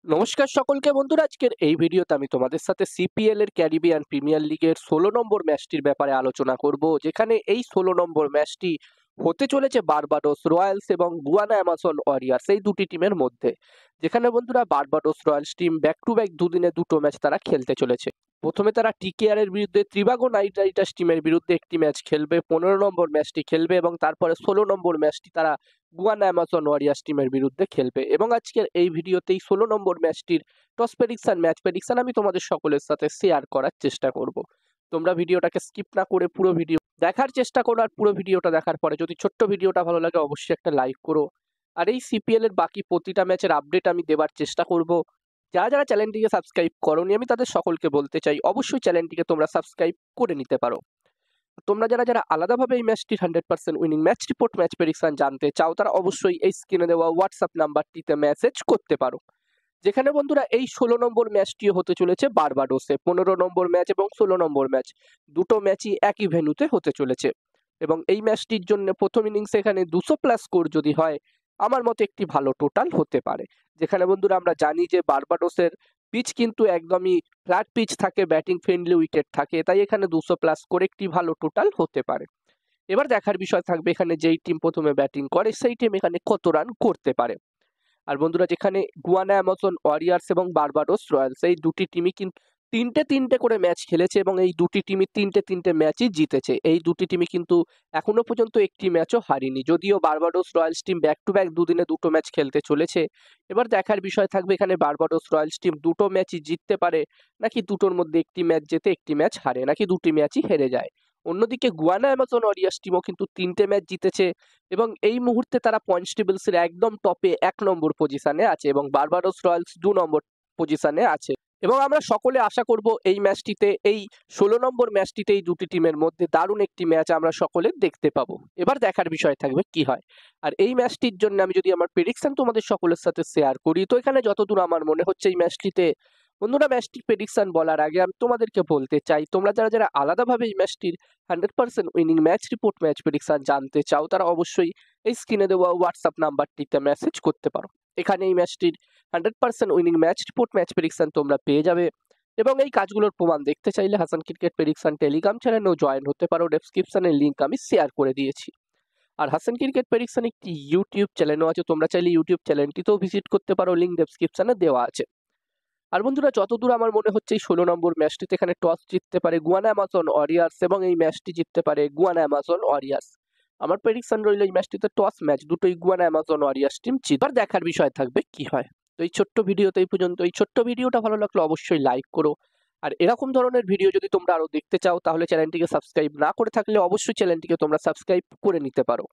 নমস্কার সকলকে বন্ধুরা, আজকের এই ভিডিওতে আমি তোমাদের সাথে সিপিএল এর ক্যারিবিয়ান প্রিমিয়ার লিগের ১৬ নম্বর ম্যাচটির ব্যাপারে আলোচনা করব, যেখানে এই ১৬ নম্বর ম্যাচটি হতে চলেছে বার্বাডোস রয়্যালস এবং গুয়ানা অ্যামাজন ওয়ারিয়র্স এই দুটি টিমের মধ্যে। যেখানে বন্ধুরা Barbados Royals team back to back দুদিনে দুটো ম্যাচ তারা খেলতে চলেছে। প্রথমে তারা টিকেআর এর বিরুদ্ধে ত্রিবাগো নাইট রাইডার্স টিমের বিরুদ্ধে একটি ম্যাচ খেলবে, ১৫ নম্বর ম্যাচটি খেলবে এবং তারপরে ১৬ নম্বর ম্যাচটি তারা গুয়ানা অ্যামাজন ওয়ারিয়র্স টিমের বিরুদ্ধে খেলবে। এবং আজকের এই ভিডিওতেই ১৬ নম্বর ম্যাচটির টস প্রেডিকশন, ম্যাচ প্রেডিকশন আমি তোমাদের সকলের সাথে শেয়ার করার চেষ্টা করব। তোমরা ভিডিওটাকে স্কিপ না করে পুরো ভিডিও দেখার চেষ্টা করো, আর পুরো ভিডিওটা দেখার পরে যদি ছোট্ট ভিডিওটা ভালো লাগে অবশ্যই একটা লাইক করো। আর এই সিপিএল এর বাকি প্রতিটা ম্যাচের আপডেট আমি দেওয়ার চেষ্টা করব। যারা যারা চ্যানেলটিকে সাবস্ক্রাইব করোনি আমি তাদের সকলকে বলতে চাই অবশ্যই চ্যানেলটিকে তোমরা সাবস্ক্রাইব করে নিতে পারো। তোমরা যারা যারা আলাদাভাবে এই ম্যাচটির 100% winning match report, match prediction জানতে চাও তারা অবশ্যই এই স্ক্রিনে দেওয়া হোয়াটসঅ্যাপ নাম্বারটিতে মেসেজ করতে পারো। যেখানে বন্ধুরা এই ১৬ নম্বর ম্যাচটিও হতে চলেছে বার্বাডোসে। ১৫ নম্বর ম্যাচ এবং ১৬ নম্বর ম্যাচ দুটো ম্যাচই একই ভেন্যুতে হতে চলেছে। এবং এই ম্যাচটির জন্য প্রথম ইনিংসে এখানে 200+ স্কোর যদি হয় আমার মতে একটি ভালো টোটাল হতে পারে। যেখানে বন্ধুরা আমরা জানি যে বার্বাডোসের পিচ কিন্তু একদমই ফ্ল্যাট পিচ থাকে, ব্যাটিং ফ্রেন্ডলি উইকেট থাকে, তাই এখানে 200+ করে একটি ভালো টোটাল হতে পারে। এবার দেখার বিষয় থাকবে এখানে যেই টিম প্রথমে ব্যাটিং করে সেই টিম এখানে কত রান করতে পারে। আর বন্ধুরা যেখানে গুয়ানা অ্যামাজন ওয়ারিয়র্স এবং বার্বাডোস রয়্যালস এই দুটি টিমই কিন্তু তিনটে তিনটে করে ম্যাচ খেলেছে এবং এই দুটি টিমই তিনটে তিনটে ম্যাচই জিতেছে। এই দুটি টিমই কিন্তু এখনো পর্যন্ত একটি ম্যাচও হারেনি, যদিও Barbados Royals team back to back দুদিনে দুটো ম্যাচ খেলতে চলেছে। এবার দেখার বিষয় থাকবে এখানে বার্বাডোস রয়্যালস টিম দুটো ম্যাচই জিততে পারে, নাকি দুটোর মধ্যে একটি ম্যাচ জেতে একটি ম্যাচ হারে, নাকি দুটি ম্যাচই হেরে যায়। অন্যদিকে গুয়ানা অ্যামাজন ওয়ারিয়র্স টিমও কিন্তু তিনটে ম্যাচ জিতেছে এবং এই মুহূর্তে তারা পয়েন্টস টেবিলসের একদম টপে ১ নম্বর পজিশনে আছে এবং বার্বাডোস রয়্যালস ২ নম্বর পজিশনে আছে। এবং আমরা সকলে আশা করব এই ম্যাচটিতে, এই ১৬ নম্বর ম্যাচটিতে এই দুটি টিমের মধ্যে দারুণ একটি ম্যাচ আমরা সকলে দেখতে পাবো। এবার দেখার বিষয় থাকবে কি হয়। আর এই ম্যাচটির জন্য আমি যদি আমার প্রেডিকশন তোমাদের সকলের সাথে শেয়ার করি, তো এখানে যতদূর আমার মনে হচ্ছে এই ম্যাচটিতে, বন্ধুরা ম্যাচটির প্রেডিকশন বলার আগে আমি তোমাদেরকে বলতে চাই তোমরা যারা যারা আলাদাভাবে এই ম্যাচটির 100% winning match report, match prediction জানতে চাও তারা অবশ্যই এই স্ক্রিনে দেওয়া হোয়াটসঅ্যাপ নাম্বারটিতে মেসেজ করতে পারো। এখানে এই ম্যাচটির 100% winning match report, match prediction তোমরা পেয়ে যাবে। এবং এই কাজগুলোর প্রমাণ দেখতে চাইলে হাসান ক্রিকেট প্রেডিকশন টেলিগ্রাম চ্যানেলেও জয়েন হতে পারো, ডেসক্রিপশনের লিঙ্ক আমি শেয়ার করে দিয়েছি। আর হাসান ক্রিকেট প্রেডিকশন একটি ইউটিউব চ্যানেলও আছে, তোমরা চাইলে ইউটিউব চ্যানেলটিতেও ভিজিট করতে পারো, লিঙ্ক ডেসক্রিপশনে দেওয়া আছে। আর বন্ধুরা যতদূর আমার মনে হচ্ছে এই ১৬ নম্বর ম্যাচটিতে এখানে টস জিততে পারে গুয়ানা অ্যামাজন ওয়ারিয়র্স এবং এই ম্যাচটি জিততে পারে গুয়ানা অ্যামাজন ওয়ারিয়র্স। আমার প্রেডিকশন রইল এই ম্যাচটিতে টস ম্যাচ দুটোই গুয়ানা অ্যামাজন ওয়ারিয়র্স টিম জিতবে। আর দেখার বিষয় থাকবে কি হয়। তো এই ছোট্ট ভিডিওতে এই পর্যন্ত। এই ছোট্ট ভিডিওটা ভালো লাগলে অবশ্যই লাইক করো। আর এরকম ধরনের ভিডিও যদি তোমরা আরো দেখতে চাও তাহলে চ্যানেলটিকে সাবস্ক্রাইব না করে থাকলে অবশ্যই চ্যানেলটিকে তোমরা সাবস্ক্রাইব করে নিতে পারো।